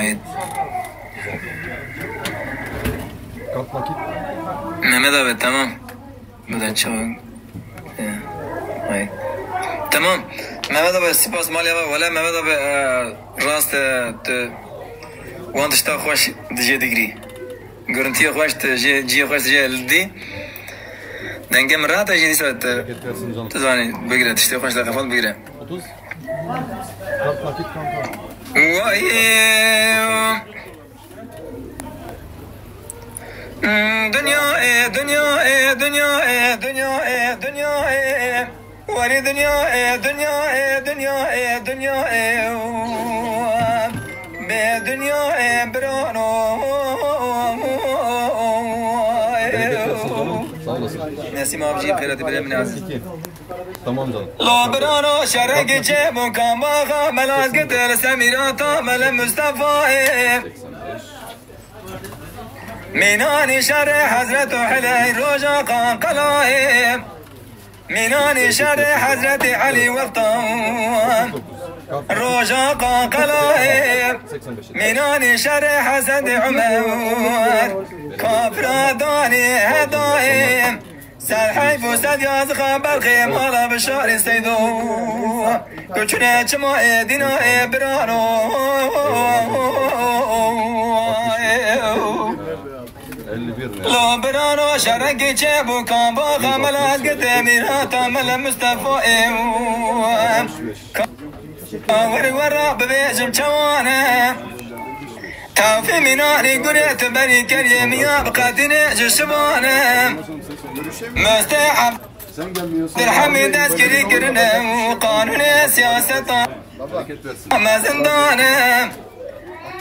Evet. Kalk vakit. Mehmet abi tamam. Buradan çıkalım. Evet. Tamam. Mehmet abi spas mali abi. Valla Mehmet abi rast وانت شتا خوش دجي دگری گرنتی خوش جي خوش دجي لدي دنگم راحت جي نسبت تزاني بگیره تشتی خوش لقفال بگیره 30. Kalk vakit kanka. وای دنیا دنیا دنیا دنیا دنیا وری دنیا دنیا دنیا دنیا به دنیا برانو Sağ olasın. نسیم آبجی خیراتی بره من عزیز 2. Tamam canım. لا برانو شرق جيبون كان باغا ملاز قتل سميراتا ملا مصطفى 85. ميناني شرع حضرت حلي روجا قان قلايم ميناني شرع حضرت علي وقتان روجا قان قلايم 85. ميناني شرع حسد عمر كافراداني هدايم سرحيف وسد يازغى بالخيم هلا بشار سيدو كوشنا چما دينا برانو 51 ne? لو برانو شرقي جيبو كان باغا ملاز قداميراتا ملا مصطفى وري ورا ببيجم جوانا تاوفي مناني قريت بري كريم يا بقاتني جشبانا مستحب Sen gelmiyorsun. درحمي دسكري قرنا وقانوني سياسة Hareket versin. ما زندانا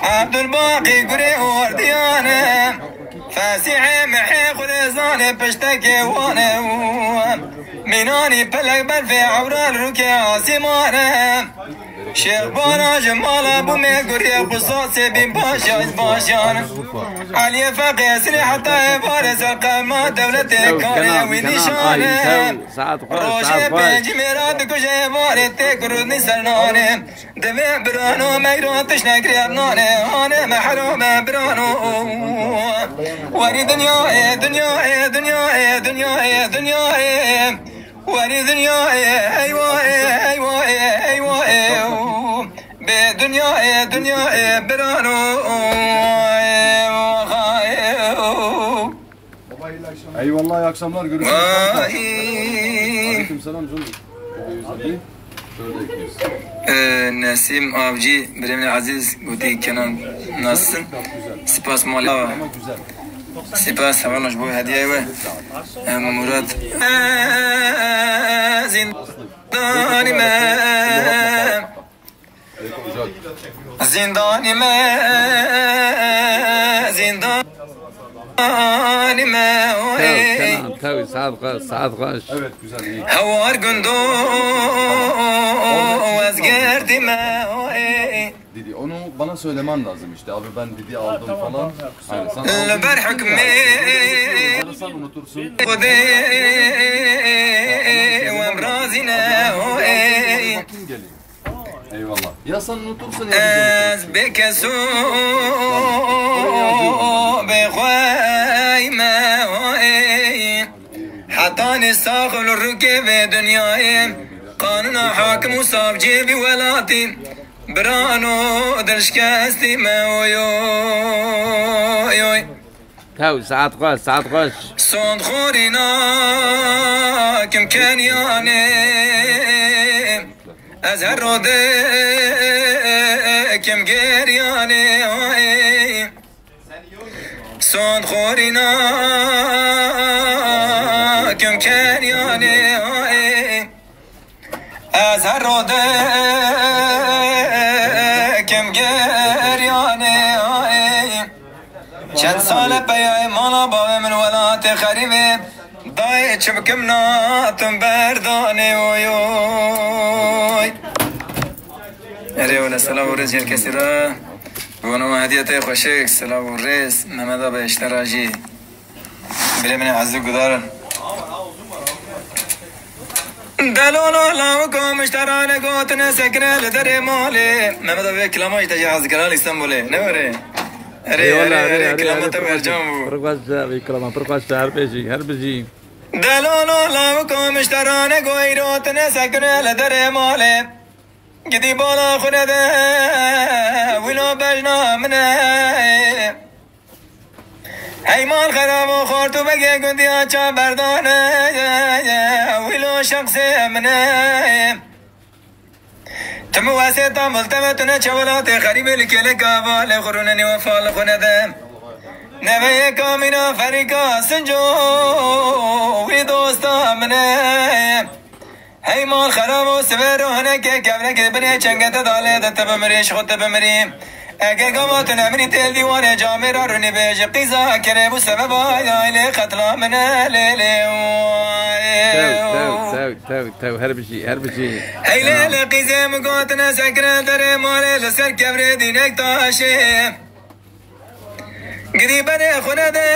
عبد الباقي قري ورديانا فاسعي محي خليزاني بشتكي وانا ميناني بلق بالفي عوران ركي عاصمانا شيخ بانا جمال ابو ميقري قصاصي بن باشا باشانا علي فقي سني حتى فارس القمة دولتي كاري ونشانا روشي بيجي ميراد كوشي فاري تكرودني سرناني دمي برانو ميرو تشنكري ابناني انا محروم برانو وري دنيا دنيا دنيا دنيا دنيا وري دنيا ايوه ايوه ايوه بدنيا دنيا برانو Eyvallah, iyi akşamlar, görüşürüz. Aleykümselam canım. Şöyle 200. Nesim Avcı benimle aziz Guti Kenan nasılsın? Spas mali Ama güzel. Spas havanoş bu hediye ve Murat zindanime zindanime zindanime tabii saat kaç? Evet, güzel, iyi. هوار قندو وازقردما Didi, onu bana söylemen lazım işte. Abi ben Didi aldım falan. Aynen, sen aldın. البر حكمي Sen unutursun. خذي وامرازنا Kim geliyor? Eyvallah. Ya sen unutursun ya biz از بكسو بخوايما حتى نستاخل الركب دنياي قانون حاكم وصاب جيبي ولاتي برانو دلشكاستي ما ويوي Tabii saat kaç? صوت خورنا كم كان يعني أزهر رودي كم غير يعني صوت خورنا كم كان يعني أزهر رودي كم غير يعني چند سال بیای مالا باوی من ولات خریبه دای چبکم ناتم بردانه اویوی اره ولی سلام و رز جل کسی را بگونم هدیت خوشک سلام و رز نمدا به اشتراجی بله من عزو گدارن دلولو لاوكو مشترانه قوتنا سكنه لدري مالي محمد ابي كلامه تجهز كلام اسطنبول نوري اري كلامه تبع جنبو برقص بكلامه برقص هر بيجي دلولو لاوكو مشترانه قويروتنا سكنه لدري مالي قدي بالا خنده ولو بجنا منه هيمان خراب و خورتو بگه گندی آچا بردانه ولو شخص منه تم واسطه ملتمتونه چولات خریب لکل کابال خروننی و فال خونده نوه کامینا فریقا سنجو وی دوستا منه هيمان خراب و سفر روحنه که کبره که بره چنگت داله دت بمریش خود بمریم اگه قامت نمری تل دیوانه جامعه را رونی بیج قیزا کره بو سبب آیلی خطلا منه لیلی تو هر بيجي هی لیلی قیزه مگوتنه سکره داره ماله لسر کبره دینک تاشه قدی بره خونه ده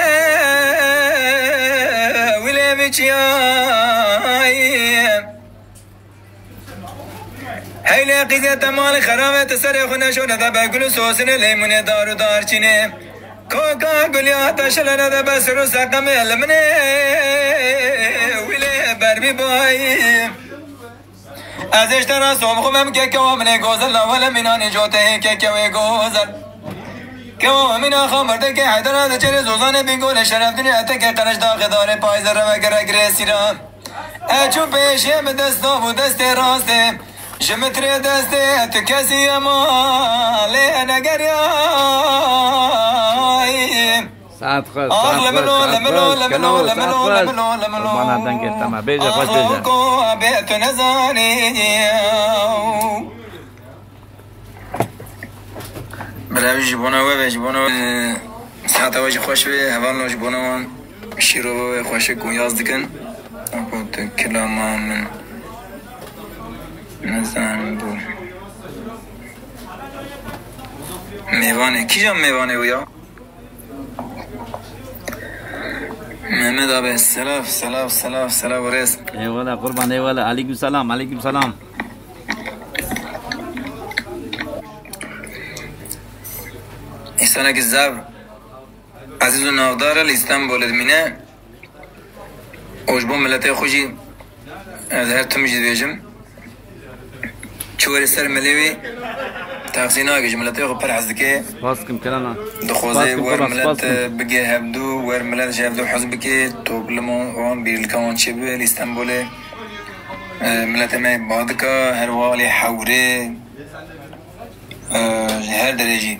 ویلی بیچی هیله قیزه تمال خرابه تسر خونه شونه ده بگلو سوسنه لیمونه دارو دارچینه کوکا گلیات شلنه ده بسرو سقم علمنه ویله بربی بایی ازش ترا صبح خوبم که کوامنه گوزل اول مینانی جوته که کوی گوزل کوامنا خمرده که حیدرانه چره زوزانه بینگول شرف دنیا که قرش داخل داره پایزر و گرگ رسیران اچو پیشه به دستا و دست راسته جمتر دسته تو کسی اماله نگریای ساعت خاص ربنا دنگه تمام بیجه خوش بیجه بیت نزانی بله جبونه و جبونه ساعت واجی خوش به هوان جبونه من شیرو خوش گویاز دکن اپوت کلام من نزن بو میوانه کی جام میوانه ویا محمد آبه سلام ورس ایوالا قربان ایوالا علیکم سلام ایسانه که زب عزیز و نافدار لیستان بولد مینه اوجبو ملت خوشی از هر تو میجید بیجم چوری سر ملیوی تاکسینا که جملتی خو پر حزدکه باسكم كلنا دخوزه ور ملت بگه هبدو ور ملت جهبدو حزب که توبلمو وان بیلکان چبه لیستانبوله ملت ما بادکا هر والی حوره هر درجی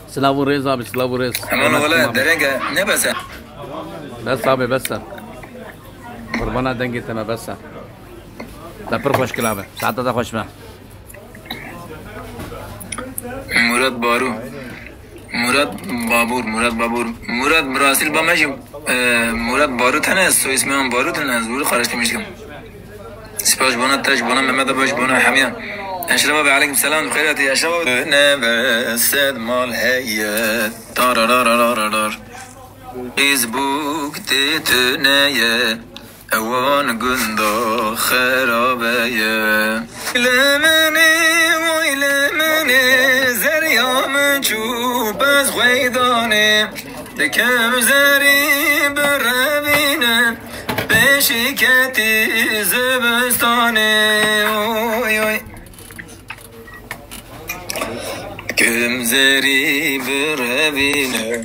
سلاو ريز ابي سلاو ريز امان ولا درجه نبسه بس ابي بس قربانا دنگي تما بس لا پر خوش كلابه ساعت دا خوش ما مراد بابور مراد براسيل بمشي مراد بارو تنه سو اسمه بارو تنه زور خرجت مشكم سپاش بنا تاج بنا محمد باش بنا حميا اشرب عليكم السلام وخيرات يا شباب نبسد مال هي تارارارارار فيسبوك تتنايا اوان قندا خرابايا لمني ويلمني زريا من شوب از خويداني دكم زري بربينه بشكتي زبستاني كم زري بربينه